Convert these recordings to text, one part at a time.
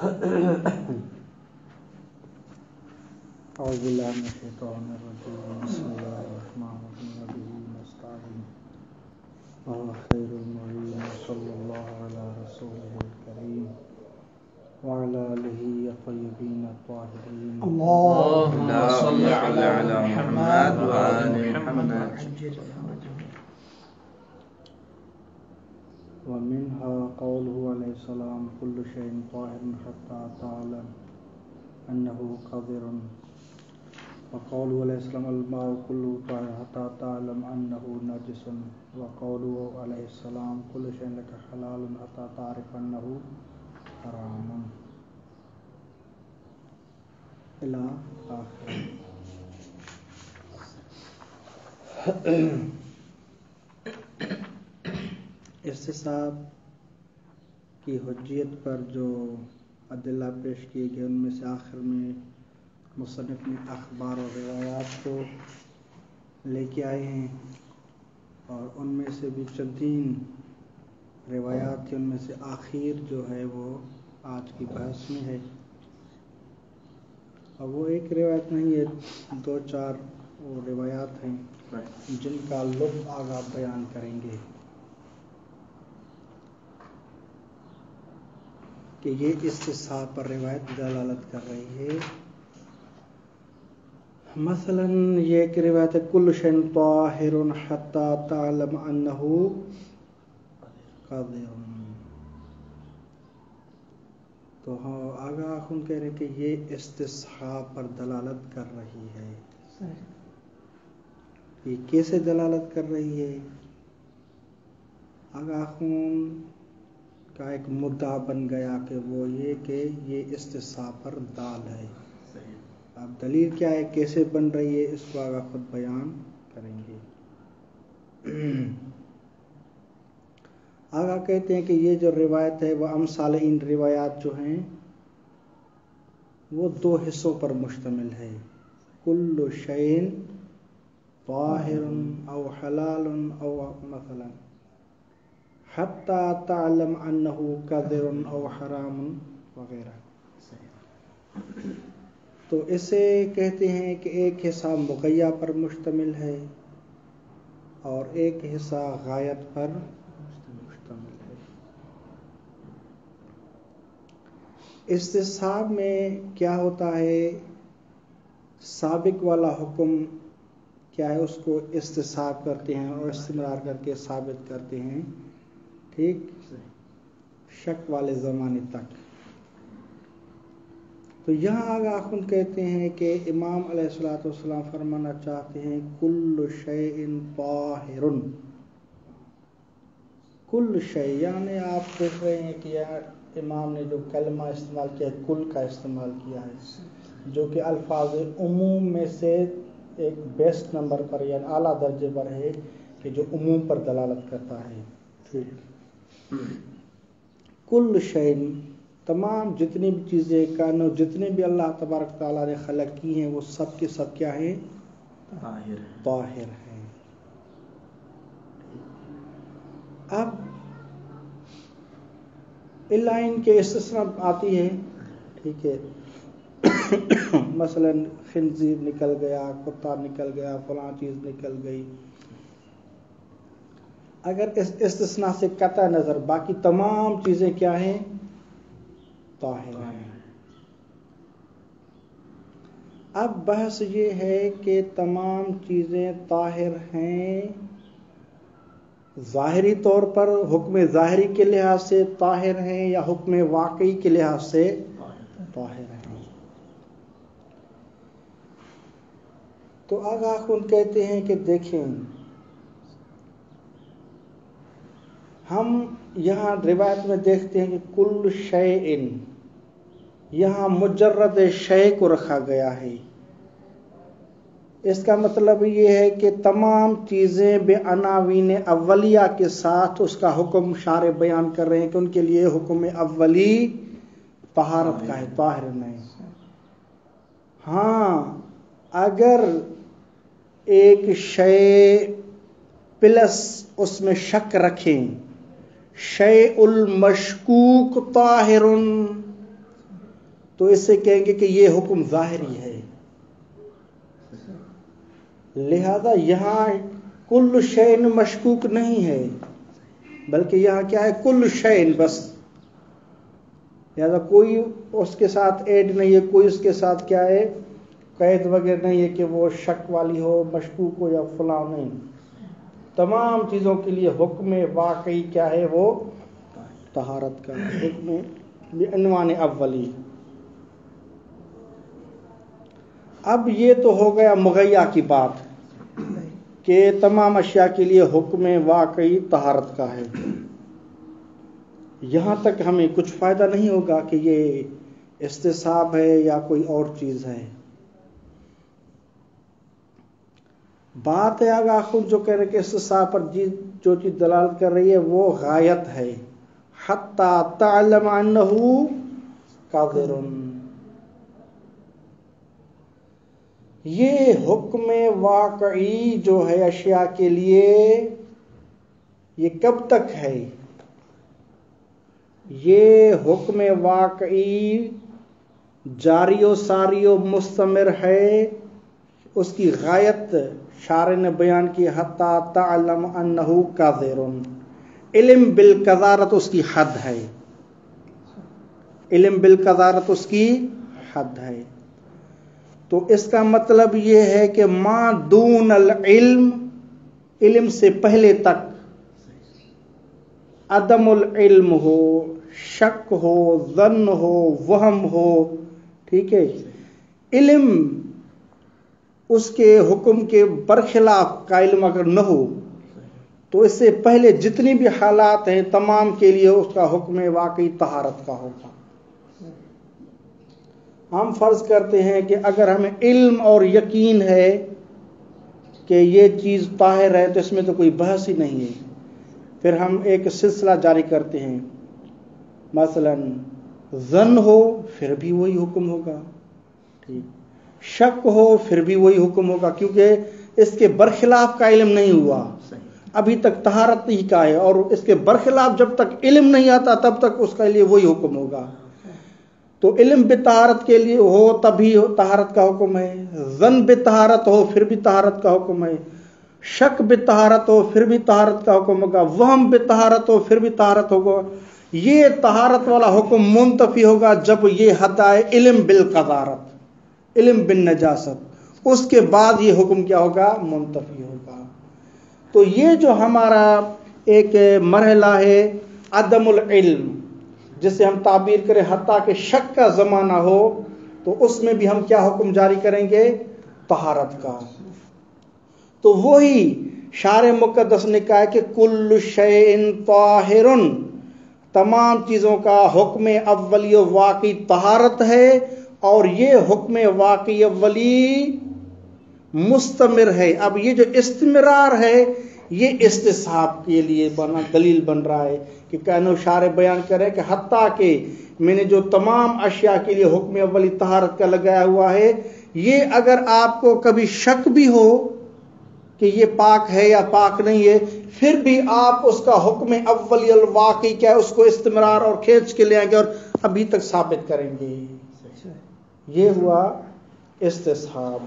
أعوذ بالله من الشيطان الرجيم بسم الله الرحمن الرحيم وبه نستعين خير المعين صلى الله على رسوله الكريم وعلى آله الطيبين الطاهرين اللهم صل على محمد وآل محمد. ومنها قوله عليه السلام كل شيء طاهر حتى تعلم أنه قذر، وقوله عليه السلام الماء كله طاهر حتى تعلم أنه نجس، وقوله عليه السلام كل شيء لك حلال حتى تعرف أنه حرام إلى آخره. استصحاب کی حجیت پر جو ادلہ پیش کیے گئے ان میں سے آخر میں مصنف نے اخبار اور روایات کو لے کے آئے ہیں، اور ان میں سے بھی چندین روایات تھیں، ان میں سے آخر جو ہے وہ آج کی بحث میں ہے، اور وہ ایک روایت نہیں ہے، 2-4 وہ روایات ہیں جن کا لطف آگاہ بیان کریں گے کہ یہ استصحاب پر روایت دلالت کر رہی ہے۔ مثلا یہ ایک روایت ہے کل شیء طاہر حتی تعلم انہ قذر، تو آگاہ خون کہہ رہے کہ یہ استصحاب پر دلالت کر رہی ہے۔ یہ کیسے دلالت کر رہی ہے؟ آگاہ خون کا ایک مدعا بن گیا کہ وہ یہ کہ یہ استصحاب پر دال ہے۔ اب دلیل کیا ہے، کیسے بن رہی ہے، اس کو آگاہ خود بیان کریں گے۔ آگاہ کہتے ہیں کہ یہ جو روایت ہے وہ امثال ان روایات جو ہیں وہ 2 حصوں پر مشتمل ہے، کل شیء طاہر او حلال او مثلا حتی تعلم انہ قذر او حرام وغیرہ۔ تو اسے کہتے ہیں کہ ایک حصہ مغیّہ پر مشتمل ہے اور ایک حصہ غایت پر مشتمل ہے۔ استصحاب میں کیا ہوتا ہے، سابق والا حکم کیا ہے اس کو استصحاب کرتے ہیں اور استمرار کر کے ثابت کرتے ہیں، ٹھیک، شک والے زمانے تک۔ تو یہاں آگاہ خود کہتے ہیں کہ امام علیہ السلام فرمانا چاہتے ہیں کل شیء طاہر، کل شیء، یعنی آپ دیکھ رہے ہیں کہ امام نے جو کلمہ استعمال کیا ہے کل کا استعمال کیا ہے، جو کہ الفاظ عموم میں سے ایک بیسٹ نمبر پر یعنی اعلیٰ درجے پر ہے کہ جو عموم پر دلالت کرتا ہے، ٹھیک۔ کل شیء، تمام جتنی بھی چیزیں کانو جتنے بھی اللہ تبارک تعالیٰ نے خلق کی ہیں وہ سب کے سب کیا ہیں، طاہر ہیں۔ اب اللہ ان کے استثناء آتی ہے، ٹھیک ہے، مثلا خنزیر نکل گیا، کتا نکل گیا، فلاں چیز نکل گئی، اگر اس استثناء سے قطع نظر باقی تمام چیزیں کیا ہیں، طاہر ہیں۔ اب بحث یہ ہے کہ تمام چیزیں طاہر ہیں، ظاہری طور پر حکم ظاہری کے لحاظ سے طاہر ہیں یا حکم واقعی کے لحاظ سے طاہر ہیں۔ تو آگاہ خود کہتے ہیں کہ دیکھیں، ہم یہاں روایت میں دیکھتے ہیں کہ کل شیء، یہاں مجرد شیء کو رکھا گیا ہے، اس کا مطلب یہ ہے کہ تمام چیزیں بے عناوین اولیہ کے ساتھ اس کا حکم شارع بیان کر رہے ہیں کہ ان کے لیے حکم اولی طہارت کا ہے، طاہر نہیں۔ ہاں اگر ایک شیء پلس اس میں شک رکھیں، شیء المشکوک طاہر، تو اس سے کہیں گے کہ یہ حکم ظاہری ہے. لہذا یہاں کل شیء مشکوک نہیں ہے، بلکہ یہاں کیا ہے؟ کل شیء بس. لہذا کوئی اس کے ساتھ ایڈ نہیں ہے، کوئی اس کے ساتھ کیا ہے؟ قید وغیرہ نہیں ہے کہ وہ شک والی ہو، مشکوک ہو یا فلاں نہیں. تمام چیزوں کے لیے حکم واقعی کیا ہے؟ وہ طہارت کا حکم بعنوان اولی. اب یہ تو ہو گیا مغیّا کی بات کہ تمام اشیاء کے لیے حکم واقعی طہارت کا ہے. یہاں تک ہمیں کچھ فائدہ نہیں ہوگا کہ یہ استصحاب ہے یا کوئی اور چیز ہے. بات ہے آگا خود جو کہہ رہے کہ استصحاب پر جو چیز دلالت کر رہی ہے وہ غایت ہے. حتی تعلم انہ قادر. یہ حکم واقعی جو ہے اشیاء کے لیے یہ کب تک ہے؟ یہ حکم واقعی جاری و ساری و مستمر ہے. اس کی غایت شارع نے بیان کی حتی تعلم انہ قادر. علم بالقدارت اس کی حد ہے. علم بالقدارت اس کی حد ہے. تو اس کا مطلب یہ ہے کہ ما دون العلم، علم سے پہلے تک عدم العلم ہو، شک ہو، ظن ہو، وہم ہو، ٹھیک ہے، علم اس کے حکم کے برخلاف کا علم اگر نہ ہو تو اس سے پہلے جتنی بھی حالات ہیں تمام کے لیے اس کا حکم واقعی طہارت کا ہوگا. ہم فرض کرتے ہیں کہ اگر ہمیں علم اور یقین ہے کہ یہ چیز طاہر ہے تو اس میں تو کوئی بحث ہی نہیں ہے. پھر ہم ایک سلسلہ جاری کرتے ہیں، مثلا ظن ہو پھر بھی وہی حکم ہوگا، ٹھیک، شک ہو پھر بھی وہی حکم ہوگا، کیونکہ اس کے برخلاف کا علم نہیں ہوا، ابھی تک طہارت ہی کا ہے، اور اس کے برخلاف جب تک علم نہیں آتا تب تک اس کے لیے وہی حکم ہوگا. تو علم بطہارت کے لیے ہو تبھی طہارت کا حکم ہے، ظن بطہارت ہو پھر بھی طہارت کا حکم ہے، شک بطہارت ہو پھر بھی طہارت کا حکم ہوگا، وہم بطہارت ہو پھر بھی طہارت ہوگا. یہ طہارت والا حکم منتفی ہوگا جب یہ حد آئے علم بالقدارت، علم بالنجاست، اس کے بعد یہ حکم کیا ہوگا؟ منتفی ہوگا. تو یہ جو ہمارا ایک مرحلہ ہے عدم العلم، جسے ہم تعبیر کریں حتیٰ کہ شک کا زمانہ ہو، تو اس میں بھی ہم کیا حکم جاری کریں گے؟ طہارت کا. تو وہی شارع مقدس نے کہا کہ کل شیء طاہر، تمام چیزوں کا حکم اولی و واقعی طہارت ہے، اور یہ حکم واقعی اولی مستمر ہے. اب یہ جو استمرار ہے یہ استصحاب کے لیے دلیل بن رہا ہے کہ کہنو شارع بیان کرے کہ حتیٰ کہ میں نے جو تمام اشیاء کے لیے حکم اولی طہارت کا لگایا ہوا ہے، یہ اگر آپ کو کبھی شک بھی ہو کہ یہ پاک ہے یا پاک نہیں ہے، پھر بھی آپ اس کا حکم اولی الواقعی کیا ہے اس کو استمرار اور کھینچ کے لے آئیں گے اور ابھی تک ثابت کریں گے. یہ ہوا استصحاب.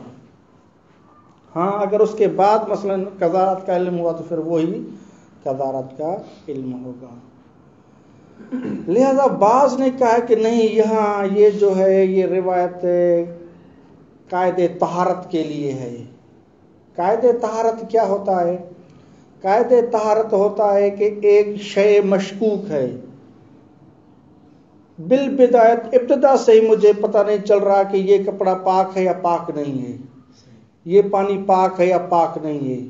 ہاں اگر اس کے بعد مثلا قضاءت کا علم ہوا تو پھر وہی قضاءت کا علم ہوگا. لہذا بعض نے کہا کہ نہیں، یہاں یہ جو ہے یہ روایت قاعدے طہارت کے لیے ہے. قاعدے طہارت کیا ہوتا ہے؟ قاعدے طہارت ہوتا ہے کہ ایک شے مشکوک ہے، بالبدایت ابتدا سے ہی مجھے پتہ نہیں چل رہا کہ یہ کپڑا پاک ہے یا پاک نہیں ہے، یہ پانی پاک ہے یا پاک نہیں ہے.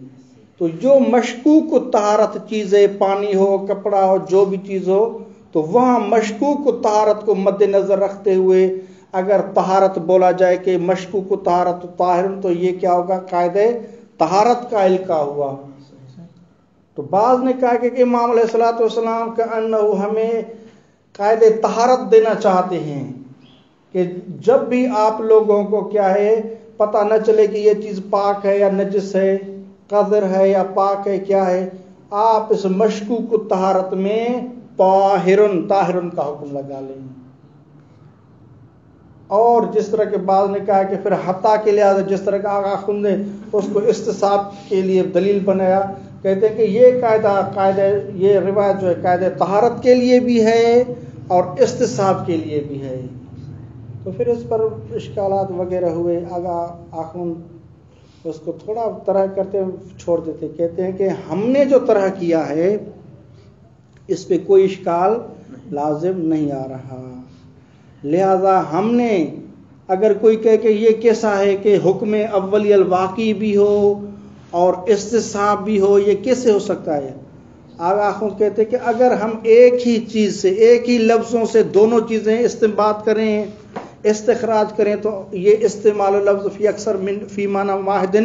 تو جو مشکوک طہارت چیزیں، پانی ہو، کپڑا ہو، جو بھی چیز ہو، تو وہاں مشکوک طہارت کو مد نظر رکھتے ہوئے اگر طہارت بولا جائے کہ مشکوک طہارت طاہر، تو یہ کیا ہوگا؟ قاعدے طہارت قائل کا ہوا. تو بعض نے کہا کہ امام علیہ الصلوۃ والسلام کا انہو ہمیں قاعدے طہارت دینا چاہتے ہیں کہ جب بھی آپ لوگوں کو کیا ہے پتہ نہ چلے کہ یہ چیز پاک ہے یا نجس ہے، قذر ہے یا پاک ہے، کیا ہے، آپ اس مشکوک طہارت میں طاہرن کا حکم لگا لیں. اور جس طرح کے بعض نے کہا کہ پھر حتیٰ کے لحاظ جس طرح کا آغا خود نے اس کو استصحاب کے لیے دلیل بنایا، کہتے ہیں کہ یہ قاعدہ یہ روایت جو ہے قاعدہ طہارت کے لیے بھی ہے اور استصحاب کے لیے بھی ہے. تو پھر اس پر اشکالات وغیرہ ہوئے. آغا آخون اس کو تھوڑا طرح کرتے چھوڑ دیتے، کہتے ہیں کہ ہم نے جو طرح کیا ہے اس پہ کوئی اشکال لازم نہیں آ رہا، لہذا ہم نے اگر کوئی کہے کہ یہ کیسا ہے کہ حکم اولی الواقعی بھی ہو اور استصحاب بھی ہو، یہ کیسے ہو سکتا ہے؟ آغا خود کہتے ہیں کہ اگر ہم ایک ہی چیز سے ایک ہی لفظوں سے دونوں چیزیں استنباط کریں استخراج کریں تو یہ استعمال لفظ فی اکثر فی معنی واحد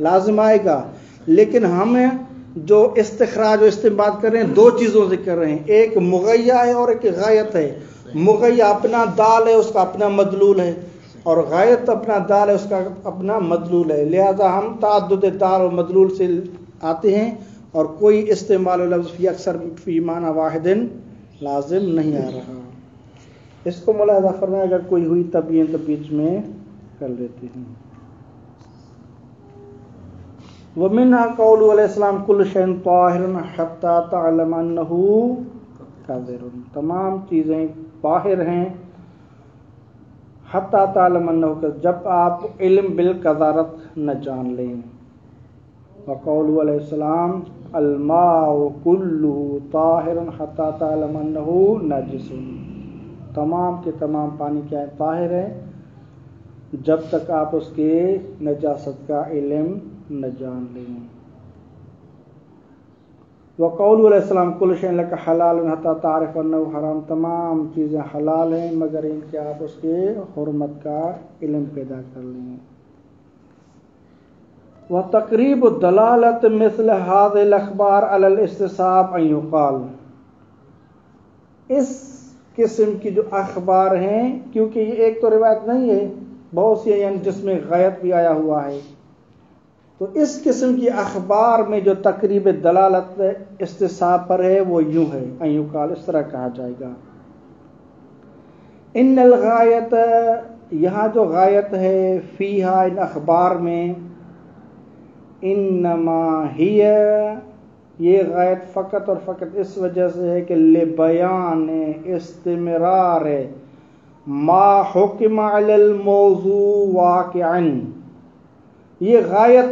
لازم آئے گا، لیکن ہم جو استخراج و استنباط کر رہے ہیں دو چیزوں سے کر رہے ہیں، ایک مغیّہ ہے اور ایک غایت ہے. مغیّہ اپنا دال ہے، اس کا اپنا مدلول ہے، اور غایت اپنا دال ہے، اس کا اپنا مدلول ہے. لہذا ہم تعدد دال اور مدلول سے آتے ہیں اور کوئی استعمال لفظ فی اکثر فی معنی واحد لازم نہیں آ رہا. اس کو ملاحظہ فرمائے، اگر کوئی ہوئی تبیین تو بیچ میں کر لیتے ہیں. وَمِنْهَا قَوْلُ علیہ السلام كُلُّ شَيْءٍ طَاهِرٌ حَتَّى تَعْلَمَ أَنَّهُ قَذِرٌ، تمام چیزیں طاہر ہیں حَتَّى تَعْلَمَ أَنَّهُ، جب آپ علم بالقذارت نہ جان لیں. وقول علیہ السلام الماء كُلُّهُ طَاهِرٌ حَتَّى تَعْلَمَ أَنَّهُ نَجِسٌ، تمام کے تمام پانی کیا ہے؟ طاہر ہے جب تک آپ اس کے نجاست کا علم نہ جان لیں. وقول علیہ السلام کل شیء لک حلال حتی تعرف انہ حرام، تمام چیزیں حلال ہیں مگر ان کے آپ اس کے حرمت کا علم پیدا کر لیں. وتقریب الدلالت مثل هذه الاخبار علی الاستصحاب ان يقال، اس قسم کی جو اخبار ہیں، کیونکہ یہ ایک تو روایت نہیں ہے، بہت سی ہیں جس میں غیت بھی آیا ہوا ہے، تو اس قسم کی اخبار میں جو تقریب دلالت استصحاب پر ہے وہ یوں ہے، ان یقال، اس طرح کہا جائے گا. ان الغایت، یہاں جو غایت ہے، فیہا، ان اخبار میں، انما ہی، یہ غایت فقط اور فقط اس وجہ سے ہے کہ لبیان استمرار ما حکم علی الموضوع واقعا، یہ غایت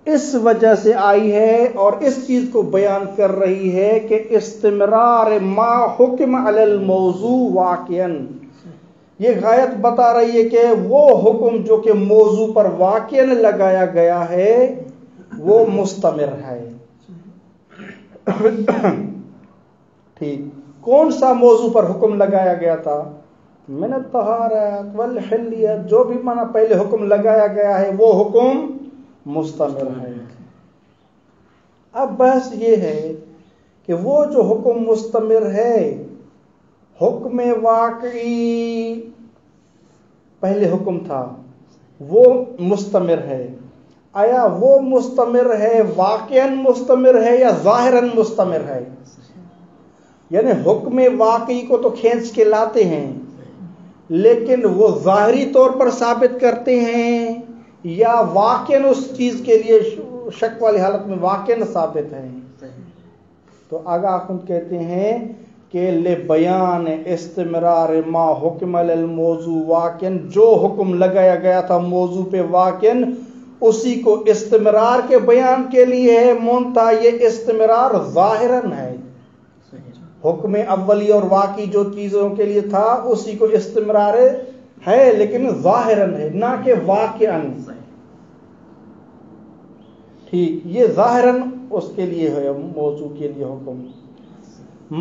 اس وجہ سے آئی ہے اور اس چیز کو بیان کر رہی ہے کہ استمرار ما حکم علی الموضوع واقعا، یہ غایت بتا رہی ہے کہ وہ حکم جو کہ موضوع پر واقعا لگایا گیا ہے وہ مستمر ہے. ٹھیک، کون سا موضوع پر حکم لگایا گیا تھا؟ من الطہارت والحلیت، جو بھی معنی پہلے حکم لگایا گیا ہے وہ حکم مستمر ہے. اب بحث یہ ہے کہ وہ جو حکم مستمر ہے، حکم واقعی پہلے حکم تھا وہ مستمر ہے، آیا وہ مستمر ہے واقعاً مستمر ہے یا ظاہراً مستمر ہے؟ یعنی حکم واقعی کو تو کھینچ کے لاتے ہیں لیکن وہ ظاہری طور پر ثابت کرتے ہیں یا واقعاً اس چیز کے لیے شک والی حالت میں واقعاً ثابت ہیں؟ تو آگاہ خود کہتے ہیں کہ لبیان استمرار ما حکم الموضوع واقعاً، جو حکم لگایا گیا تھا موضوع پہ واقعاً اسی کو استمرار کے بیان کے لیے ہے، مونتا یہ استمرار ظاہراً ہے. حکم اولی اور واقعی جو چیزوں کے لیے تھا اسی کو استمرار ہے لیکن ظاہراً ہے نہ کہ واقعاً. ٹھیک، یہ ظاہراً اس کے لیے ہے موضوع کے لیے حکم.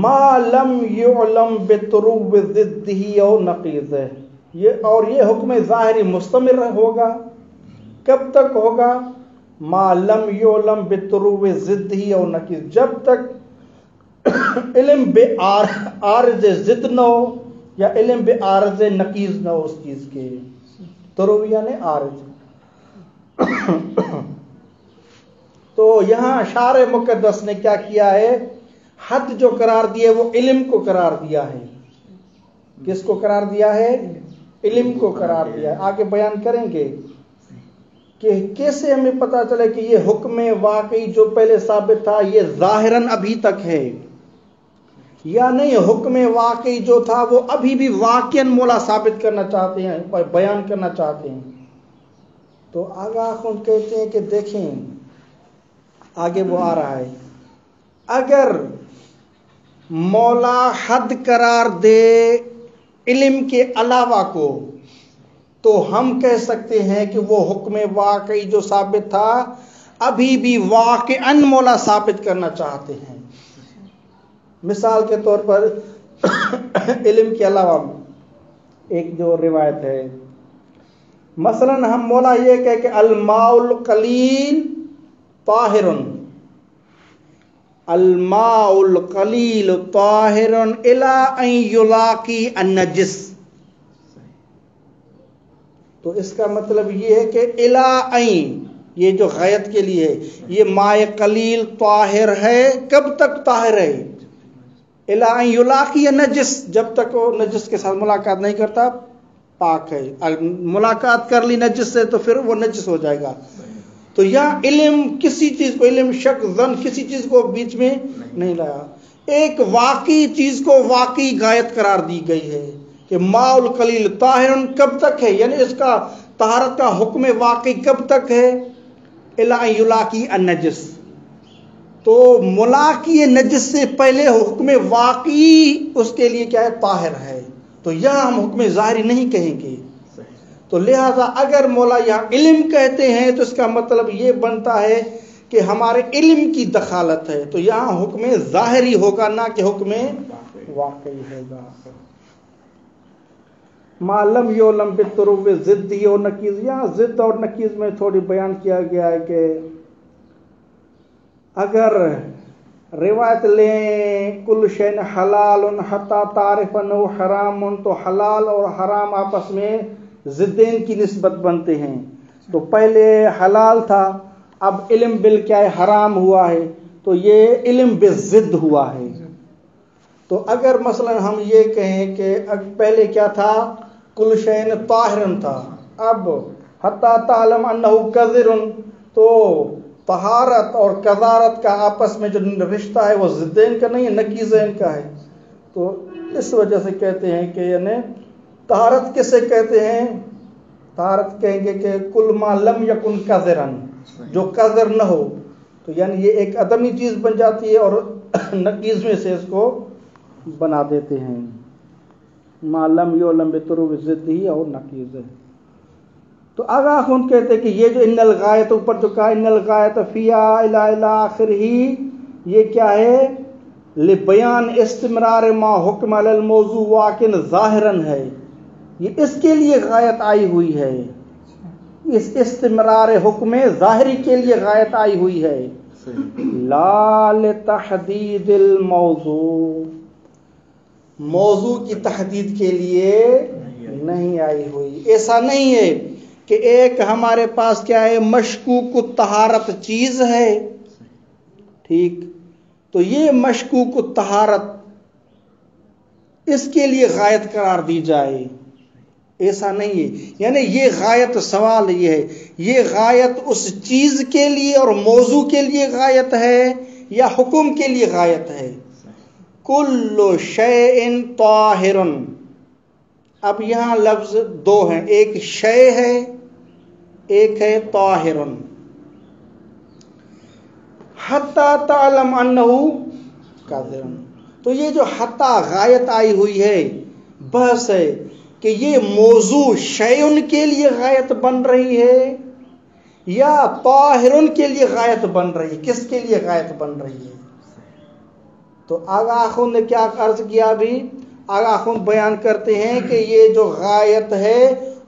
ما لم یعلم بطروب ضدہ او نقیضہ، یہ اور یہ حکم ظاہری مستمر ہوگا. کب تک ہوگا؟ ما لم یعلم بطروب ضدہ او نقیض، جب تک علم بے عارض ضد نہ ہو یا علم بے عارض نقیض نہ ہو اس چیز کے. طروب یعنی عارض. تو یہاں شارع مقدس نے کیا کیا ہے؟ حد جو قرار دیا ہے وہ علم کو قرار دیا ہے. کس کو قرار دیا ہے؟ علم کو قرار دیا ہے. آگے بیان کریں گے کہ کیسے ہمیں پتا چلے کہ یہ حکم واقعی جو پہلے ثابت تھا یہ ظاہراً ابھی تک ہے یا نہیں. حکم واقعی جو تھا وہ ابھی بھی واقعاً مولا ثابت کرنا چاہتے ہیں, بیان کرنا چاہتے ہیں. تو آگاہ خود کہتے ہیں کہ دیکھیں آگے وہ آ رہا ہے, اگر مولا حد قرار دے علم کے علاوہ کو تو ہم کہہ سکتے ہیں کہ وہ حکم واقعی جو ثابت تھا ابھی بھی واقعاً مولا ثابت کرنا چاہتے ہیں. مثال کے طور پر علم کے علاوہ ایک جو روایت ہے, مثلا ہم مولا یہ کہہ کہ الماء القلیل طاہر, الماء القلیل طاہر الی ان یلاقی النجس. تو اس کا مطلب یہ ہے کہ الی ان, یہ جو غایت کے لیے ہے, یہ ماء قلیل طاہر ہے. کب تک طاہر ہے؟ الی ان یلاقی النجس, جب تک وہ نجس کے ساتھ ملاقات نہیں کرتا پاک ہے. ملاقات کر لی نجس سے تو پھر وہ نجس ہو جائے گا. تو یہاں علم کسی چیز کو, علم شک ظن کسی چیز کو بیچ میں نہیں لایا. ایک واقعی چیز کو واقعی غایت قرار دی گئی ہے کہ ماء القلیل طاہر کب تک ہے, یعنی اس کا طہارت کا حکم واقعی کب تک ہے؟ الی ان یلاقی النجس. تو ملاقی نجس سے پہلے حکم واقعی اس کے لیے کیا ہے؟ طاہر ہے. تو یہاں ہم حکم ظاہری نہیں کہیں گے. تو لہذا اگر مولا یہاں علم کہتے ہیں تو اس کا مطلب یہ بنتا ہے کہ ہمارے علم کی دخالت ہے. تو یہاں حکم ظاہری ہوگا نہ کہ حکم واقعی ہوگا. معلوم یعلم بالطرق ضدی و نقیض, یہاں ضد اور نقیض میں تھوڑی بیان کیا گیا ہے کہ اگر روایت لیں کل شین حلال حتی تعرف انہ حرام, تو حلال اور حرام آپس میں ضدین کی نسبت بنتے ہیں. تو پہلے حلال تھا, اب علم بال کیا ہے حرام ہوا ہے, تو یہ علم بالضد ہوا ہے. تو اگر مثلا ہم یہ کہیں کہ پہلے کیا تھا؟ کل شین طاہرن تھا, اب حتی تعلم انہ قذر, تو طہارت اور قذارت کا آپس میں جو رشتہ ہے وہ ضدین کا نہیں ہے, نقیضین کا ہے. تو اس وجہ سے کہتے ہیں کہ یعنی طہارت کسے کہتے ہیں؟ طہارت کہیں گے کہ کل ما لم یکن قذرن, جو قذر نہ ہو. تو یعنی یہ ایک عدمی چیز بن جاتی ہے اور نقیض میں سے اس کو بنا دیتے ہیں. ما لم یعلم بطرق ضدی اور نقیض. تو آگاہ خون کہتے ہیں کہ یہ جو ان الغایت اوپر جو کہا ان الغایت فیہا الی آخر ہی, یہ کیا ہے؟ لبیان استمرار ما حکم علی الموضوع واقع ظاہراً ہے. یہ اس کے لیے غایت آئی ہوئی ہے, اس استمرار حکم ظاہری کے لیے غایت آئی ہوئی ہے. لا لتحدید الموضوع, موضوع کی تحدید کے لیے نہیں آئی ہوئی. ایسا نہیں ہے کہ ایک ہمارے پاس کیا ہے مشکوک الطہارت چیز ہے, ٹھیک, تو یہ مشکوک الطہارت اس کے لیے غایت قرار دی جائے, ایسا نہیں ہے. یعنی یہ غایت, سوال یہ ہے یہ غایت اس چیز کے لیے اور موضوع کے لیے غایت ہے یا حکم کے لیے غایت ہے؟ کل شیء طاہر, اب یہاں لفظ دو ہیں, ایک شے ہے ایک ہے طاہر. حتی تعلم انہ قذر, تو یہ جو حتی غایت آئی ہوئی ہے, بحث ہے کہ یہ موضوع شیء کے لیے غایت بن رہی ہے یا طاہر کے لیے غایت بن رہی ہے, کس کے لیے غایت بن رہی ہے؟ تو آغا خون نے کیا عرض کیا ابھی؟ آغا خون بیان کرتے ہیں کہ یہ جو غایت ہے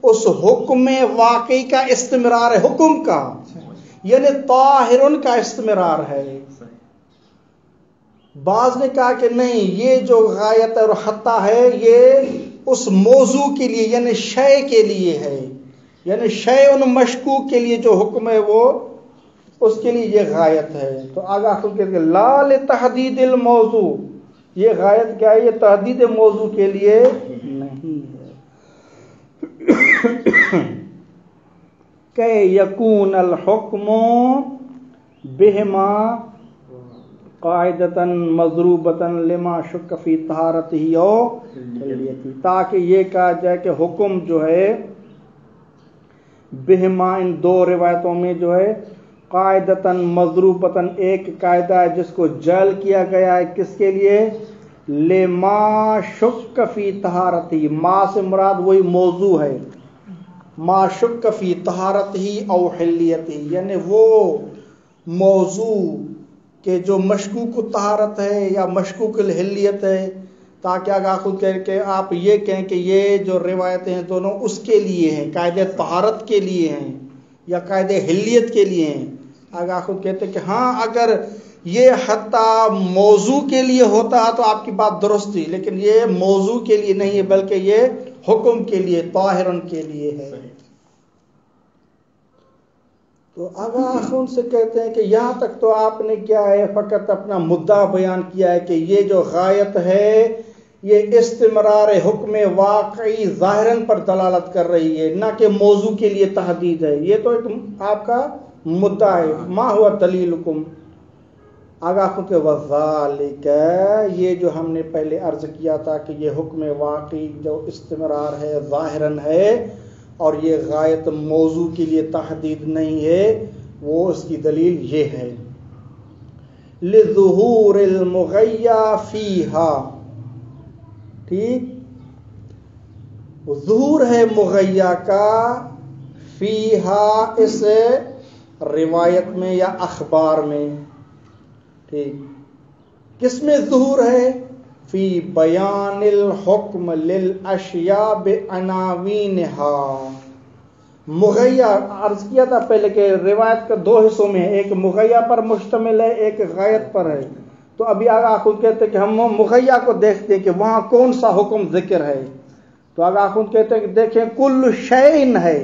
اس حکم واقعی کا استمرار ہے, حکم کا یعنی طاہر کا استمرار ہے. بعض نے کہا کہ نہیں, یہ جو غایت اور حتی ہے یہ اس موضوع کے لیے یعنی شے کے لیے ہے, یعنی شیء مشکوک کے لیے جو حکم ہے وہ اس کے لیے یہ غایت ہے. تو آگاہ خود کہتے ہیں لا لتحدید الموضوع, یہ غایت کیا ہے؟ یہ تحدید موضوع کے لیے نہیں ہے. کہ یکون الحکم بہما قاعدتاً مضروبتاً لما شک فی طہارتہ او حلیتہ، تاکہ یہ کہا جائے کہ حکم جو ہے بہما ان دو روایتوں میں جو ہے قاعدتاً مضروبتاً ایک قاعدہ ہے جس کو جعل کیا گیا ہے، کس کے لیے؟ لما شک فی طہارتہ، ما سے مراد وہی موضوع ہے، ما شک فی طہارتہ او حلیتہ، یعنی وہ موضوع کہ جو مشکوک طہارت ہے یا مشکوک الحلیت ہے، تاکہ اگر خود کہ آپ یہ کہیں کہ یہ جو روایتیں ہیں دونوں اس کے لیے ہیں، قاعدہ طہارت کے لیے ہیں یا قاعدہ حلیت کے لیے ہیں، اگر خود کہتے ہیں کہ ہاں اگر یہ حتیٰ موضوع کے لیے ہوتا تو آپ کی بات درست تھی، لیکن یہ موضوع کے لیے نہیں ہے بلکہ یہ حکم کے لیے، طاہرن کے لیے ہے۔ تو اگر ان سے کہتے ہیں کہ یہاں تک تو آپ نے کیا ہے فقط اپنا مدعا بیان کیا ہے کہ یہ جو غایت ہے یہ استمرار حکم واقعی ظاہراً پر دلالت کر رہی ہے، نہ کہ موضوع کے لیے تحدید ہے، یہ تو ایک آپ کا مدعا ہے۔ ما ہوا دلیلکم، آگاہ خود کے وذالک، یہ جو ہم نے پہلے عرض کیا تھا کہ یہ حکم واقعی جو استمرار ہے ظاہراً ہے اور یہ غایت موضوع کے لیے تحدید نہیں ہے، وہ اس کی دلیل یہ ہے لظہور المغیا فیہا، ٹھیک، ظہور ہے مغیا کا فیہا اس روایت میں یا اخبار میں، ٹھیک، کس میں ظہور ہے؟ فی بیان الحکم للاشیاء بعناوینہا، مغیا عرض کیا تھا پہلے کہ روایت کا دو حصوں میں ہے، ایک مغیا پر مشتمل ہے، ایک غایت پر ہے۔ تو ابھی آگا خود کہتے ہیں کہ ہم مغیا کو دیکھتے ہیں کہ وہاں کون سا حکم ذکر ہے، تو آگا خود کہتے ہیں کہ دیکھیں کل شیء ہے،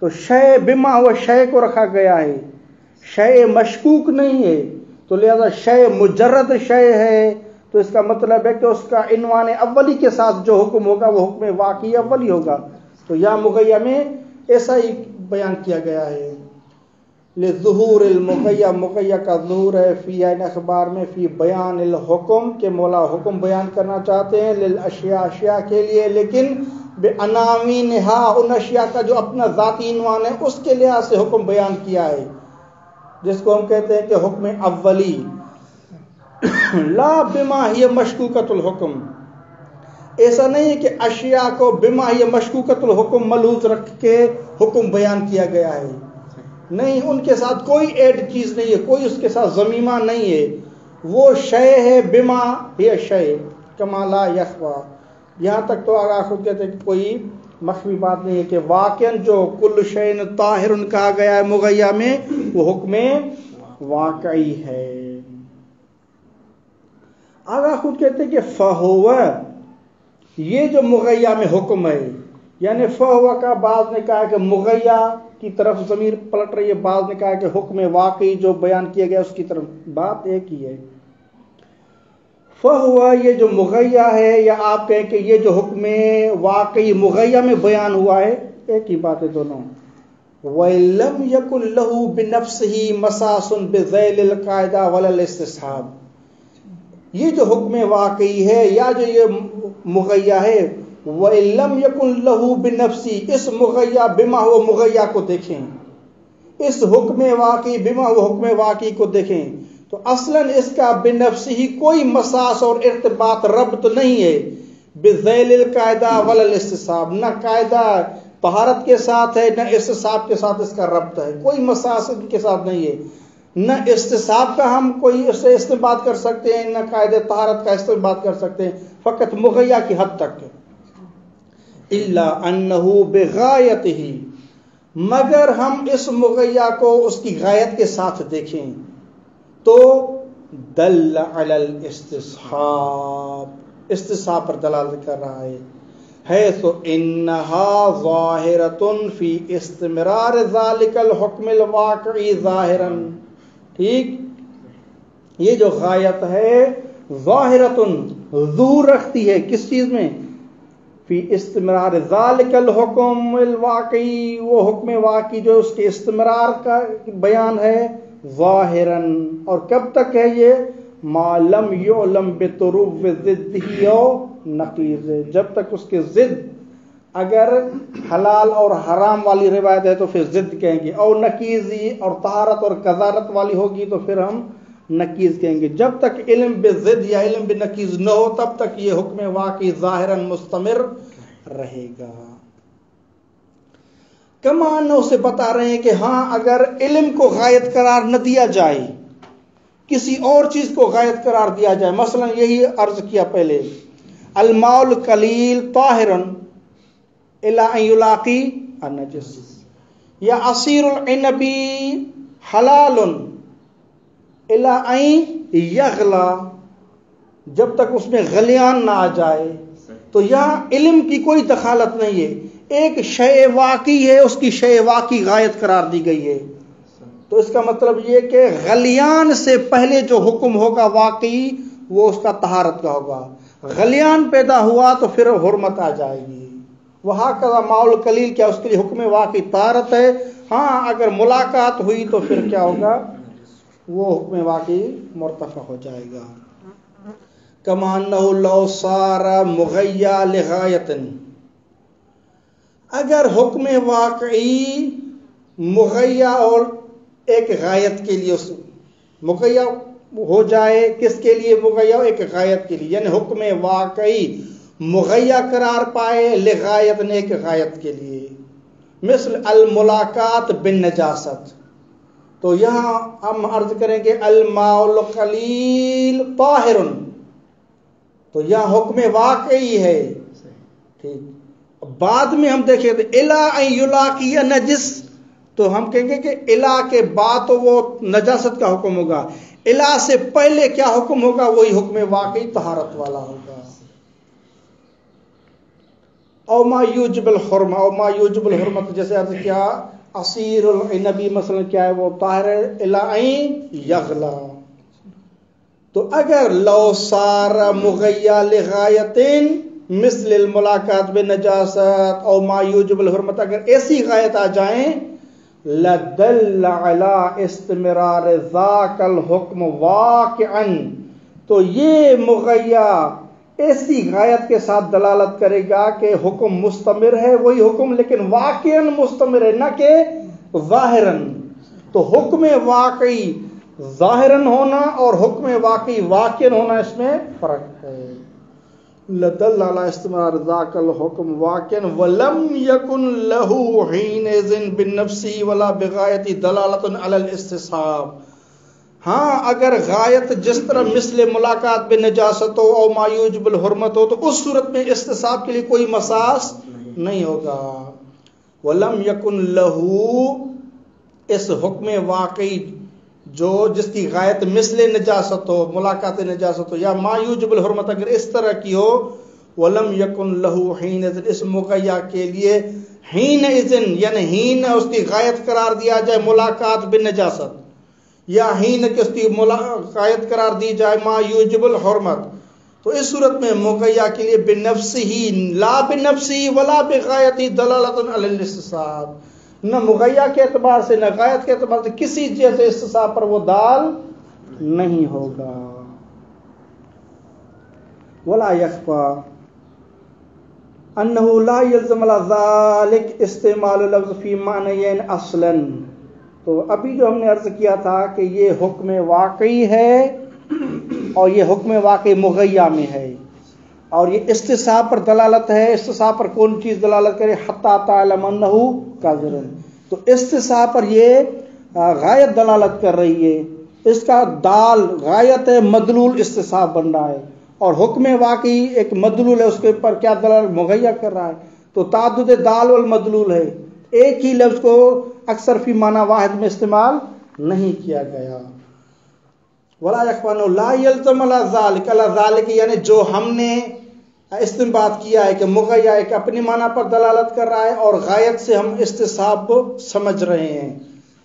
تو شیء بما ہوا شیء کو رکھا گیا ہے، شیء مشکوک نہیں ہے، تو لہذا شیء مجرد شیء ہے، تو اس کا مطلب ہے کہ اس کا عنوان اولی کے ساتھ جو حکم ہوگا وہ حکم واقعی اولی ہوگا، تو یہاں مغیا میں ایسا ہی بیان کیا گیا ہے۔ لظہور المغیا، مغیا کا ظہور ہے فی ان اخبار میں، فی بیان الحکم کہ مولا حکم بیان کرنا چاہتے ہیں، للاشیاء اشیاء کے لیے، لیکن بعناوینہا ان اشیاء کا جو اپنا ذاتی عنوان ہے اس کے لحاظ سے حکم بیان کیا ہے، جس کو ہم کہتے ہیں کہ حکم اولی، لا بما ہی مشکوکۃ الحکم، ایسا نہیں ہے کہ اشیاء کو بما ہی مشکوکۃ الحکم ملحوظ رکھ کے حکم بیان کیا گیا ہے، نہیں، ان کے ساتھ کوئی ایڈ چیز نہیں ہے، کوئی اس کے ساتھ ضمیمہ نہیں ہے، وہ شے ہے بما ہی شے کما لا یخفا، یہاں تک تو آگاہ خود کہتے ہیں کہ کوئی مخفی بات نہیں ہے کہ واقعاً جو کل شیء طاہر کہا گیا ہے مغیا میں وہ حکم واقعی ہے۔ آگاہ خود کہتے ہیں کہ فہو، یہ جو مغیا میں حکم ہے، یعنی فہو کا بعض نے کہا کہ مغیا کی طرف ضمیر پلٹ رہی ہے، بعض نے کہا کہ حکم واقعی جو بیان کیا گیا اس کی طرف، بات ایک ہی ہے۔ فہو یہ جو مغیا ہے، یا آپ کہیں کہ یہ جو حکم واقعی مغیا میں بیان ہوا ہے، ایک ہی بات ہے دونوں۔ وَلَمْ يَكُنْ لَهُ بِنَفْسِهِ مَسَاسٌ بِذَيْلِ الْقَاعِدَةِ وَلَا الْاسْتِصْحَابِ، یہ جو حکم واقعی ہے یا جو یہ مغیا ہے، وَلَمْ يَكُنْ لَهُ بِنَفْسِهِ، اس مغیا بما ہو مغیا کو دیکھیں، اس حکم واقعی بما ہو حکم واقعی کو دیکھیں، تو اصلاً اس کا بنفسہ کوئی مساس اور ارتباط ربط نہیں ہے بذیل القاعدہ ولا الاستصحاب، نہ قاعدہ طہارت کے ساتھ ہے نہ استصحاب کے ساتھ اس کا ربط ہے، کوئی مساس کے ساتھ نہیں ہے، نہ استصحاب کا ہم کوئی اس سے استنباط کر سکتے ہیں، نہ قاعدہ طہارت کا استنباط کر سکتے ہیں، فقط مغیا کی حد تک۔ الا انہ بغایتہ، مگر ہم اس مغیا کو اس کی غایت کے ساتھ دیکھیں تو دل علی الاستصحاب، استصحاب پر دلالت کر رہا ہے، حیث انہا ظاہرۃ فی استمرار ذالک الحکم الواقعی ظاہرا، ٹھیک، یہ جو غایت ہے ظاہرۃ ظہور رکھتی ہے کس چیز میں؟ فی استمرار ذالک الحکم الواقعی، وہ حکم واقعی جو اس کے استمرار کا بیان ہے، ظاہراً، اور کب تک ہے یہ؟ ما لم یعلم بطروف ضدہ او نقیض، جب تک اس کے ضد، اگر حلال اور حرام والی روایت ہے تو پھر ضد کہیں گے، او نقیضی، اور طہارت اور قذارت والی ہوگی تو پھر ہم نقیض کہیں گے۔ جب تک علم بضد یا علم بنقیض نہ ہو تب تک یہ حکم واقعی ظاہراً مستمر رہے گا۔ کمان اسے بتا رہے ہیں کہ ہاں اگر علم کو غائب قرار نہ دیا جائے، کسی اور چیز کو غائب قرار دیا جائے، مثلا یہی عرض کیا پہلے، الماء القلیل طاہر الی ان یلاقی النجس، یا عصیر العنبی حلال الی ان یغلی، جب تک اس میں غلیان نہ آ جائے۔ تو یہاں علم کی کوئی دخالت نہیں ہے، ایک شے واقعی ہے، اس کی شے واقعی غائب قرار دی گئی ہے۔ تو اس کا مطلب یہ کہ غلیان سے پہلے جو حکم ہوگا واقعی وہ اس کا طہارت کا ہوگا، غلیان پیدا ہوا تو پھر حرمت آ جائے گی۔ وہاں کا ماؤل قلیل کیا اس کے لیے حکم واقعی طہارت ہے، ہاں اگر ملاقات ہوئی تو پھر کیا ہوگا، وہ حکم واقعی مرتفع ہو جائے گا۔ کما انہ لو صار مغیا لغایۃ، اگر حکم واقعی مغیا اور ایک غایت کے لیے مغیا ہو جائے، کس کے لیے مغیا؟ ایک غایت کے لیے، یعنی حکم واقعی مغیا قرار پائے لغایت نے، ایک غایت کے لیے، مثل الملاقات بالنجاست۔ تو یہاں ہم عرض کریں گے الماء القلیل طاہر، تو یہاں حکم واقعی ہے، ٹھیک۔ بعد میں ہم دیکھیں تو الی ان یلاقی نجس، تو ہم کہیں گے کہ الی کے بعد تو وہ نجاست کا حکم ہوگا، الی سے پہلے کیا حکم ہوگا؟ وہی حکم واقعی طہارت والا ہوگا۔ او ما یوجب الحرمہ، او ما یوجب الحرمت، جیسے عرض کیا عصیر العنبی مثلا کیا ہے، وہ طاہر الی ان یغلی۔ تو اگر لو صار مغیا لغایت مثل الملاقات بالنجاست او ما یوجب الحرمت، اگر ایسی غایت آ جائیں، لدل علی استمرار ذاک الحکم واقعا، تو یہ مغیا ایسی غایت کے ساتھ دلالت کرے گا کہ حکم مستمر ہے، وہی حکم لیکن واقعا مستمر ہے، نہ کہ ظاہراً۔ تو حکم واقعی ظاہراً ہونا اور حکم واقعی واقعا ہونا، اس میں فرق ہے۔ لدل علی استمرار ذاک الحکم واقعا ولم یکن له حینئذ بالنفس ولا بغایت دلالت علی الاستصحاب۔ ہاں اگر غایت جس طرح مثل ملاقات بالنجاست ہو او ما یوجب الحرمت ہو تو اس صورت میں استصحاب کے لیے کوئی مساس نہیں ہوگا۔ ولم یکن له، اس حکم واقعی جو جس کی غایت مثل نجاست ہو، ملاقات نجاست ہو، یا ما یوجب الحرمت اگر اس طرح کی ہو، ولم یکن له حینئذ، اس مغیا کے لیے حینئذ یعنی حین اس کی غایت قرار دیا جائے ملاقات بالنجاست، یا حین کہ اس کی غایت قرار دی جائے ما یوجب الحرمت، تو اس صورت میں مغیا کے لیے بنفسہ لا بنفسہ ولا بغایت دلالت علی الاستصحاب، نہ مغیا کے اعتبار سے نہ غایت کے اعتبار سے کسی جیسے استصحاب پر وہ دال نہیں ہوگا۔ ولا یخفی انہ لا یلزم علی ذلک استعمال اللفظ فی معنیین اصلا، تو ابھی جو ہم نے عرض کیا تھا کہ یہ حکم واقعی ہے اور یہ حکم واقعی مغیا میں ہے، اور یہ استصحاب پر دلالت ہے۔ استصحاب پر کون چیز دلالت کرے؟ حتی تعلم انہ قادر، تو استصحاب پر یہ غایت دلالت کر رہی ہے، اس کا دال غایت ہے، مدلول استصحاب بن رہا ہے، اور حکم واقعی ایک مدلول ہے، اس کے اوپر کیا دلالت؟ مغیا کر رہا ہے۔ تو تعدد دال والمدلول ہے، ایک ہی لفظ کو اکثر فی معنی واحد میں استعمال نہیں کیا گیا۔ ولا یخفی لا یلزم علی ذلک، علی ذلک یعنی جو ہم نے استنباط کیا ہے کہ مغیا ایک اپنی معنی پر دلالت کر رہا ہے اور غایت سے ہم استصحاب سمجھ رہے ہیں۔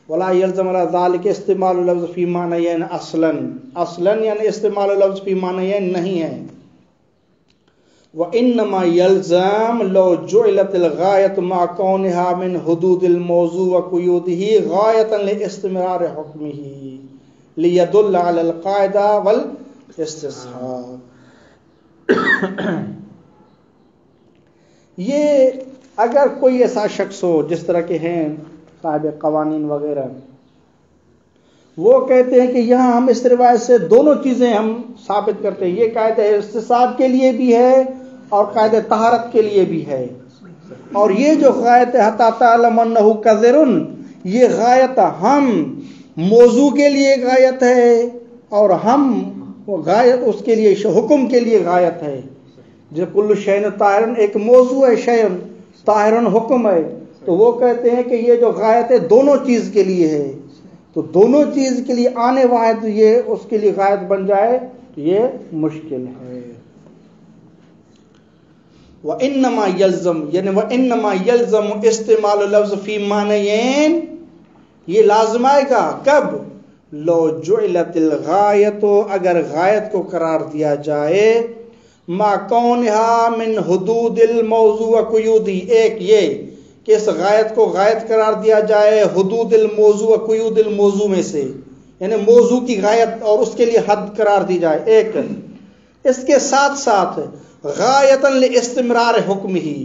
ولا یلزم علی ذلک استعمال اللفظ فی معنیین اصلا، اصلا یعنی استعمال اللفظ فی معنیین نہیں ہے۔ وَإِنَّمَا يَلْزَمُ لَوْ جُعِلَتِ الْغَايَةُ مَعَ كَوْنِهَا مِنْ حُدُودِ الْمَوْضُوعِ وَقُيُودِهِ غَايَةً لِاسْتِمْرَارِ حُكْمِهِ لِيَدُلَّ عَلَى الْقَاعِدَةِ وَالْاسْتِصْحَابِ. یہ اگر کوئی ایسا شخص ہو جس طرح کے ہیں صاحب قوانین وغیرہ، وہ کہتے ہیں کہ یہاں ہم اس روایت سے دونوں چیزیں ہم ثابت کرتے ہیں، یہ قاعدہ استصحاب کے لیے بھی ہے اور قاعدہ طہارت کے لیے بھی ہے. اور یہ جو غایت حتی تعلم انہ قذر، یہ غایت ہم موضوع کے لیے غایت ہے اور ہم غایت اس کے لیے حکم کے لیے غایت ہے. جو کل شیء طاہر ایک موضوع ہے، شیء طاہر حکم ہے، تو وہ کہتے ہیں کہ یہ جو غایت ہے دونوں چیز کے لیے ہے. تو دونوں چیز کے لیے آنے واحد یہ اس کے لیے غایت بن جائے یہ مشکل ہے. وَإِنَّمَا يَلْزَمُ یعنی وَإِنَّمَا يَلْزَمُ استعمال لفظ فی معنیین، یہ لازم آئے گا کب؟ لو جعلت الغایت، اگر غایت کو قرار دیا جائے ما کونہا من حدود الموضوع قیودی، ایک یہ کہ اس غایت کو غایت قرار دیا جائے حدود الموضوع قیود الموضوع میں سے، یعنی موضوع کی غایت اور اس کے لیے حد قرار دی جائے ایک، اس کے ساتھ ساتھ غایتاً لاستمرار حکم ہی،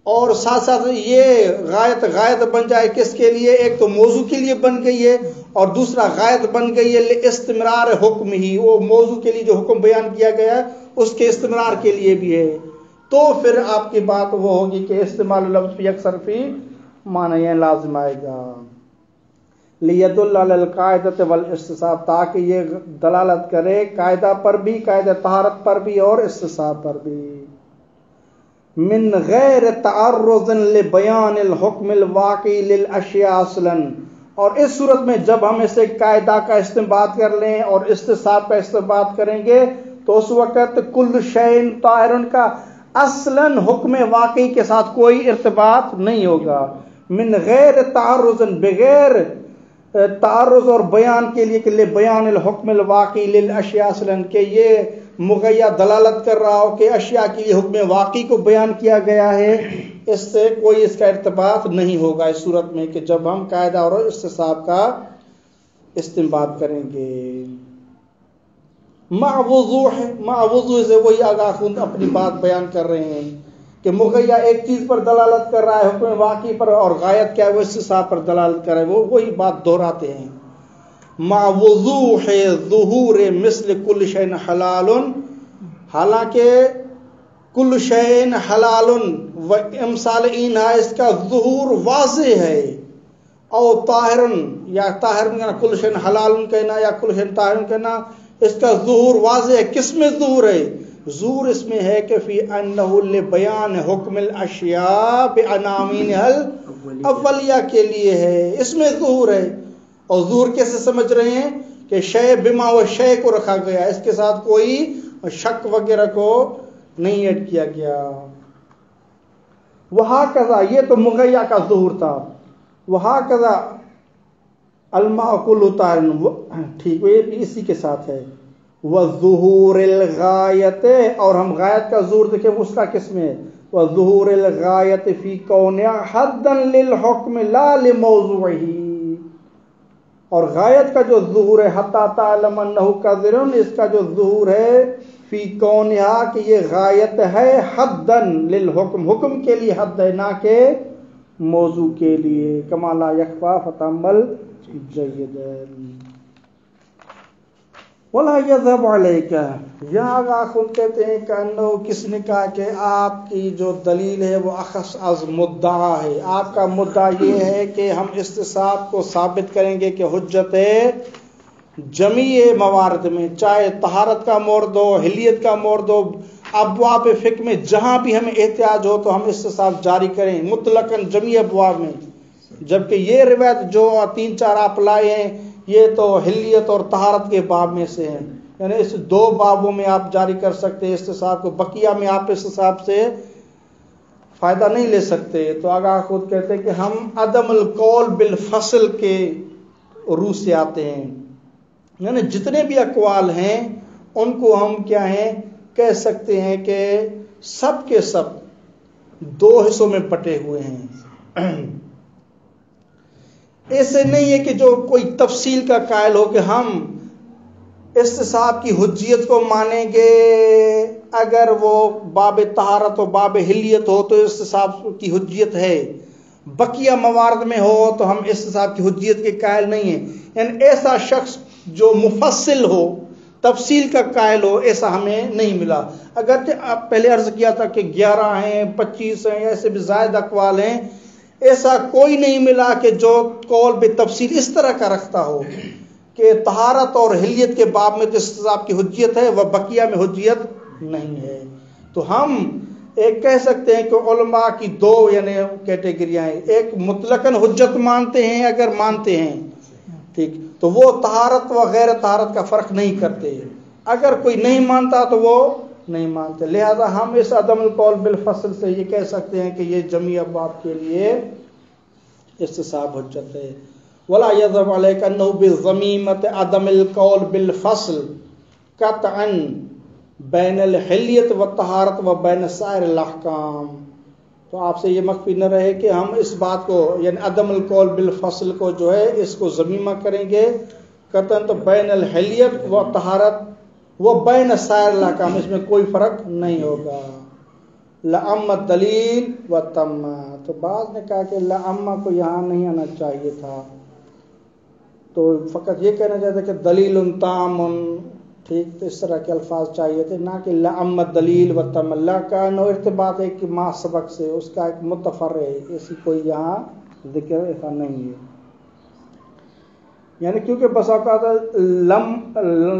اور ساتھ ساتھ یہ غایت بن جائے کس کے لیے؟ ایک تو موضوع کے لیے بن گئی ہے اور دوسرا غایت بن گئی ہے لاستمرار حکم ہی، وہ موضوع کے لیے جو حکم بیان کیا گیا ہے اس کے استمرار کے لیے بھی ہے. تو پھر آپ کی بات وہ ہوگی کہ استعمال لفظ فی اکثر فی معنی یہ لازم آئے گا. لیدل علی القاعدۃ والاستصحاب، تاکہ یہ دلالت کرے قاعدہ پر بھی، قاعدہ طہارت پر بھی اور استصحاب پر بھی. من غیر تعرض لبیان الحکم الواقعی للاشیاء اصلا، اور اس صورت میں جب ہم اسے قاعدہ کا استنباط کر لیں اور استصحاب کا استنباط کریں گے تو اس وقت کل شیء طاہر کا اصلاً حکم واقعی کے ساتھ کوئی ارتباط نہیں ہوگا. من غیر تعرض، بغیر تعرض اور بیان کے لیے کہ بیان الحکم الواقعی للاشیاء اصلاً، کہ یہ مغیّا دلالت کر رہا ہو کہ اشیاء کے لیے حکم واقعی کو بیان کیا گیا ہے، اس سے کوئی اس کا ارتباط نہیں ہوگا اس صورت میں کہ جب ہم قاعدہ اور استصحاب کا استنباط کریں گے. مع وضوح سے وہی آگاہ خود اپنی بات بیان کر رہے ہیں کہ مغیّا ایک چیز پر دلالت کر رہا ہے حکم واقعی پر، اور غایت کیا ہے وہ استصحاب پر دلالت کر رہا ہے، وہ وہی بات دہراتے ہیں. مع وضوح ظہور مثل کل شیء حلال، حالانکہ کل شیء حلال و امثال اینہا اس کا ظہور واضح ہے. او طاہر، یا طاہر کہنا، کل شیء حلال کہنا یا کل شیء طاہر کہنا، اس کا ظہور واضح ہے. کس میں ظہور ہے؟ ظہور اس میں ہے کہ فی انہ لبیان حکم الاشیاء بعناوینہا الاولیہ کے لیے ہے، اس میں ظہور ہے. اور ظہور کیسے سمجھ رہے ہیں کہ شے بما و شے کو رکھا گیا، اس کے ساتھ کوئی شک وغیرہ کو نہیں ایڈ کیا گیا. وہاکذا، یہ تو مغیّا کا ظہور تھا. وہاکذا الماء کل طاہر، ٹھیک ہے، یہ بھی اسی کے ساتھ ہے. وظہور الغایت، اور ہم غایت کا ظہور دیکھیں اس کا کس میں ہے؟ وظہور الغایت فی کونہا حدا للحکم لا لموضوعہ، اور غایت کا جو ظہور ہے حتی تعلم انہ قذر، اس کا جو ظہور ہے فی کونہا کہ یہ غایت ہے حدا للحکم، حکم کے لیے حد ہے نہ کہ موضوع کے لیے. کما لا یخفی فتعمل جیدا. ولا یذهب علیک، یہاں آخر کہتے ہیں کہ انہو، کس نے کہا کہ آپ کی جو دلیل ہے وہ اخص از مدعا ہے. آپ کا مدعا یہ ہے کہ ہم استصحاب کو ثابت کریں گے کہ حجت جمیع موارد میں، چاہے طہارت کا مورد ہو، حلیت کا مورد ہو، ابواب فقہ میں جہاں بھی ہمیں احتیاج ہو تو ہم استصحاب جاری کریں مطلقاً جمیع ابواب میں. جبکہ یہ روایت جو 3-4 آپ لائے ہیں یہ تو حلیت اور طہارت کے باب میں سے ہیں، یعنی اس 2 بابوں میں آپ جاری کر سکتے ہیں استصحاب کو، بقیہ میں آپ استصحاب سے فائدہ نہیں لے سکتے. تو آگاہ خود کہتے ہیں کہ ہم عدم القول بالفصل کے روح سے آتے ہیں، یعنی جتنے بھی اقوال ہیں ان کو ہم کیا ہیں کہہ سکتے ہیں کہ سب کے سب دو حصوں میں بٹے ہوئے ہیں. ایسے نہیں ہے کہ جو کوئی تفصیل کا قائل ہو کہ ہم استصحاب کی حجیت کو مانیں گے، اگر وہ باب طہارت و باب حلیت ہو تو استصحاب کی حجیت ہے، بقیہ موارد میں ہو تو ہم استصحاب کی حجیت کے قائل نہیں ہیں. یعنی ایسا شخص جو مفصل ہو، تفصیل کا قائل ہو، ایسا ہمیں نہیں ملا. اگرچہ آپ پہلے عرض کیا تھا کہ 11 ہیں، 25 ہیں، ایسے بھی زائد اقوال ہیں، ایسا کوئی نہیں ملا کہ جو قول بے تفصیل اس طرح کا رکھتا ہو کہ طہارت اور حلیت کے باب میں تو استصحاب کی حجیت ہے، وہ بقیہ میں حجیت نہیں ہے. تو ہم ایک کہہ سکتے ہیں کہ علماء کی دو یعنی کیٹیگریاں ہیں. ایک مطلقاً حجت مانتے ہیں، اگر مانتے ہیں ٹھیک تو وہ طہارت و غیر طہارت کا فرق نہیں کرتے، اگر کوئی نہیں مانتا تو وہ نہیں مانتے. لہذا ہم اس عدم القول بالفصل سے یہ کہہ سکتے ہیں کہ یہ جمیع ابواب کے لیے استصحاب حجت ہے. ولا يذهب عليك انه بالضميمه عدم القول بالفصل قطعا بین الحلیت والطہارت و بین سائر الاحکام. تو آپ سے یہ مخفی نہ رہے کہ ہم اس بات کو یعنی عدم القول بالفصل کو جو ہے اس کو ضمیمہ کریں گے قطعاً، تو بین الحلیت و طہارت وہ بین سائر الاحکام، اس میں کوئی فرق نہیں ہوگا. لَأَمَّ الدلیل و تم. تو بعض نے کہا کہ لَأَمَّ کو یہاں نہیں آنا چاہیے تھا، تو فقط یہ کہنا چاہتے کہ دلیل تام، ٹھیک، تو اس طرح کے الفاظ چاہیے تھے، نہ کہ لَأَمَّ الدلیل و تم. اللہ کا نو ارتباط ہے کہ ما سبق سے، اس کا ایک متفرع ہے، اسی کوئی یہاں ذکر ایسا نہیں ہے. یعنی کیونکہ بس اوقات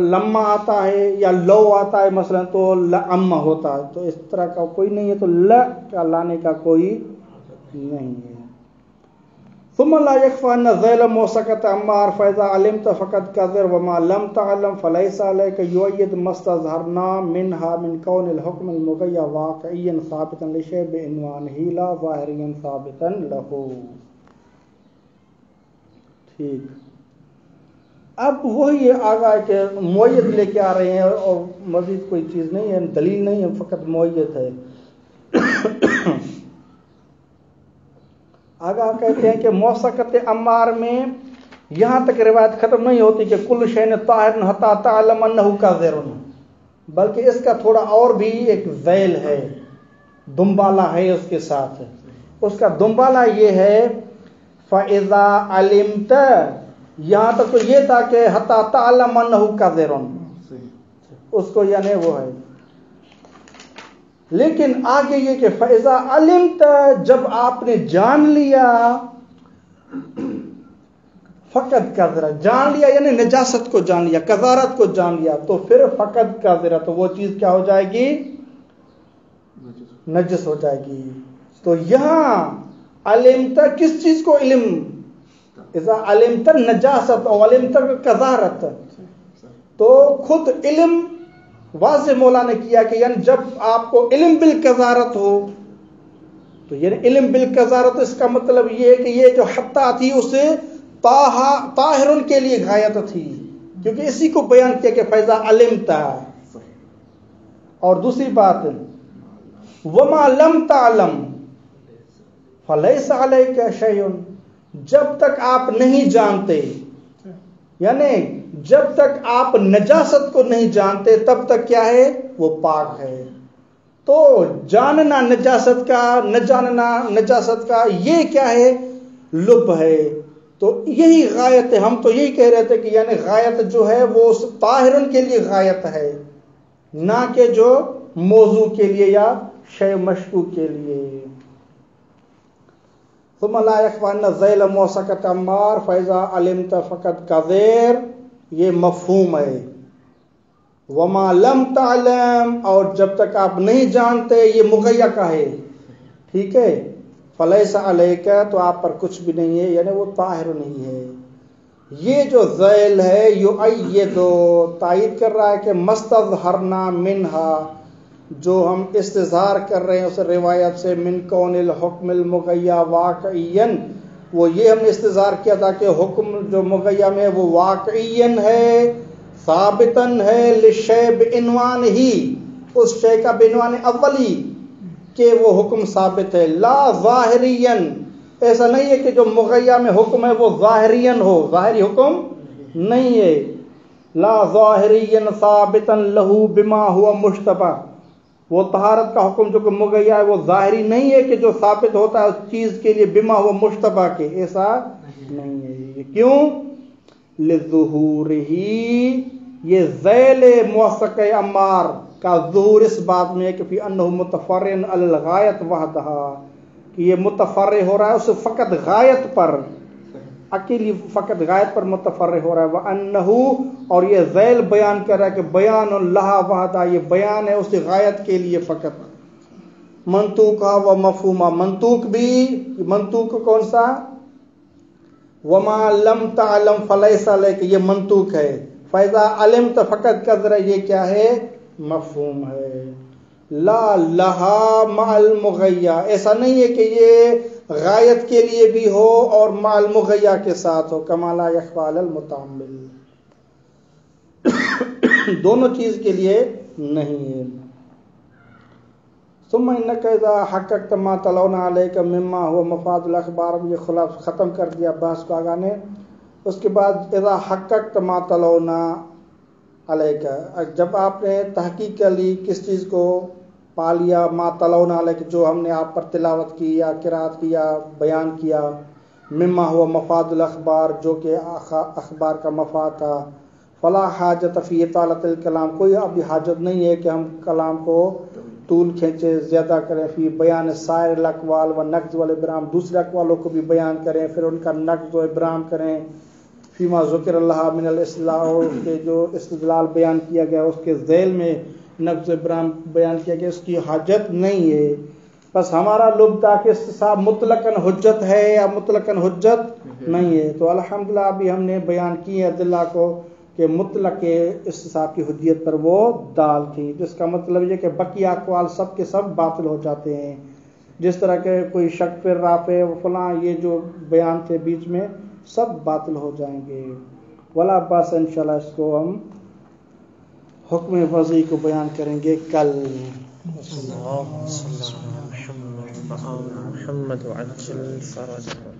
لما آتا ہے یا لو آتا ہے مثلا تو لَأَمَّ ہوتا ہے، تو اس طرح کا کوئی نہیں ہے، تو لا کا لانے کا کوئی نہیں ہے. ثم لا يكفى ان ذيل موسكت عمار فاذا علمت فقد كذر وما لم تعلم فليس عليك يؤيد ما استظهرنا منها من كون الحكم المغير واقعيا ثابتا لشيء بعنوانه لا ظاهريا ثابتا له. ٹھیک، اب وہی آگا کہ مؤید لے کے آ رہے ہیں اور مزید کوئی چیز نہیں ہے، دلیل نہیں ہے، فقط مؤید ہے. آگاہ کہتے ہیں کہ موسکت عمار میں یہاں تک روایت ختم نہیں ہوتی کہ کل شین طاہر حتی تعلم انہ کاذر، بلکہ اس کا تھوڑا اور بھی ایک ذیل ہے، دنبالہ ہے اس کے ساتھ. اس کا دنبالہ یہ ہے فَإِذَا عَلِمْتَ، یہاں تک تو یہ تھا کہ حتی تعلم انہ کاذر، اس کو یعنی وہ ہے، لیکن آگے یہ کہ فَإِذَا عَلِمْتَ، جب آپ نے جان لیا، فقط کذرا، جان لیا یعنی نجاست کو جان لیا، قذارت کو جان لیا، تو پھر فقط کذرا، تو وہ چیز کیا ہو جائے گی؟ نجس ہو جائے گی. تو یہاں علمت کس چیز کو علم؟ اذا علمت نجاست اور علمت قذارت، تو خود علم واضح مولا نے کیا کہ یعنی جب آپ کو علم بالقذارت ہو، تو یعنی علم بالقذارت اس کا مطلب یہ ہے کہ یہ جو حتیٰ تھی اسے طاہرن کے لیے غایت تھی، کیونکہ اسی کو بیان کیا کہ فیضا علمتا. اور دوسری بات وما لم تعلم فلیس علیک شیء، جب تک آپ نہیں جانتے، یعنی جب تک آپ نجاست کو نہیں جانتے تب تک کیا ہے؟ وہ پاک ہے. تو جاننا نجاست کا، نہ جاننا نجاست کا، یہ کیا ہے؟ لب ہے. تو یہی غایت ہے. ہم تو یہی کہہ رہے تھے کہ یعنی غایت جو ہے وہ طاہرن کے لیے غایت ہے، نہ کہ جو موضوع کے لیے یا شے مشکوک کے لیے. ثم لا يخفى ان ذیل موسکت عمار فاذا علمت فقد کذر، یہ مفہوم ہے. وما لم تعلم، اور جب تک آپ نہیں جانتے، یہ مغیہ کا ہے، ٹھیک ہے. فلیس علیک، تو آپ پر کچھ بھی نہیں ہے، یعنی وہ طاہر نہیں ہے. یہ جو ذیل ہے یؤید، تائید کر رہا ہے کہ مستظہرنا منہا، جو ہم استظہار کر رہے ہیں اس روایت سے، من کون الحکم المغیہ واقعین، وہ یہ ہم نے استظہار کیا تھا کہ حکم جو مغیہ میں وہ واقعین ہے، ثابتن ہے، لشیء بعنوان ہی، اس شے کا بعنوان اولی، کہ وہ حکم ثابت ہے. لا ظاہرین، ایسا نہیں ہے کہ جو مغیّہ میں حکم ہے وہ ظاہرین ہو، ظاہری حکم نہیں ہے. لا ظاہرین ثابتا لہو بما ہوا مشتبہ، وہ طہارت کا حکم جو کہ مغیّہ ہے وہ ظاہری نہیں ہے کہ جو ثابت ہوتا ہے اس چیز کے لیے بما ہوا مشتبہ کے، ایسا نہیں ہے. یہ کیوں؟ لظہورہ، یہ ذیل موثق امار کا ظہور اس بات میں ہے کہ فی انہ متفرع علی الغایت وحدہ، کہ یہ متفرع ہو رہا ہے اس فقط غایت پر، اکیلی فقط غایت پر متفرع ہو رہا ہے. وَأَنَّهُ، اور یہ ذیل بیان کر رہا ہے کہ بیان لہا وحدہ، یہ بیان ہے اس غایت کے لیے فقط. منطوقہ و مفہومہ، منطوق بھی، منطوق کون سا؟ وما لم تعلم فلیس علیک، یہ منطوق ہے. فیضا علمت فقط قدر، یہ کیا ہے؟ مفہوم ہے. لا لہا مع المغیّہ، ایسا نہیں ہے کہ یہ غایت کے لیے بھی ہو اور مع المغیّہ کے ساتھ ہو. کما لا یخفی علی المتأمل، دونوں چیز کے لیے نہیں ہے. ثم انک اذا حققت ما تلونا علیک مما هو مفاد الاخبار، یہ خلاص ختم کر دیا بحث کو آگاہ نے. اس کے بعد اذا حققت ما تلونا علیک، جب آپ نے تحقیق کر لی کس چیز کو؟ پا لیا ما تلونا علیک، جو ہم نے آپ پر تلاوت کی یا قرات کی یا بیان کیا. مما هو مفاد الاخبار، جو کہ اخبار کا مفاد تھا. فلا حاجت فی اطالۃ الکلام، کوئی ابھی حاجت نہیں ہے کہ ہم کلام کو طول کھینچے، زیادہ کریں. فی بیان سائر الاقوال و نقض والابرام، دوسرے اقوالوں کو بھی بیان کریں پھر ان کا نقض و ابرام کریں. فیما ذکر اللہ من الاصلاح، کے جو استدلال بیان کیا گیا اس کے ذیل میں نقض و ابرام بیان کیا گیا، اس کی حاجت نہیں ہے. بس ہمارا لب تھا کہ استصحاب مطلقاً حجت ہے یا مطلقاً حجت نہیں ہے. تو الحمدللہ ابھی ہم نے بیان کی ہے ادلہ کو کہ مطلق استصحاب کی حجیت پر وہ دال تھی، جس کا مطلب یہ کہ بقیہ اقوال سب کے سب باطل ہو جاتے ہیں. جس طرح کے کوئی شک پر رافع فلاں یہ جو بیان تھے بیچ میں سب باطل ہو جائیں گے. ولا باس، انشاءاللہ اس کو ہم حکم وضعی کو بیان کریں گے کل. اللهم صل على محمد وعجل فرجه.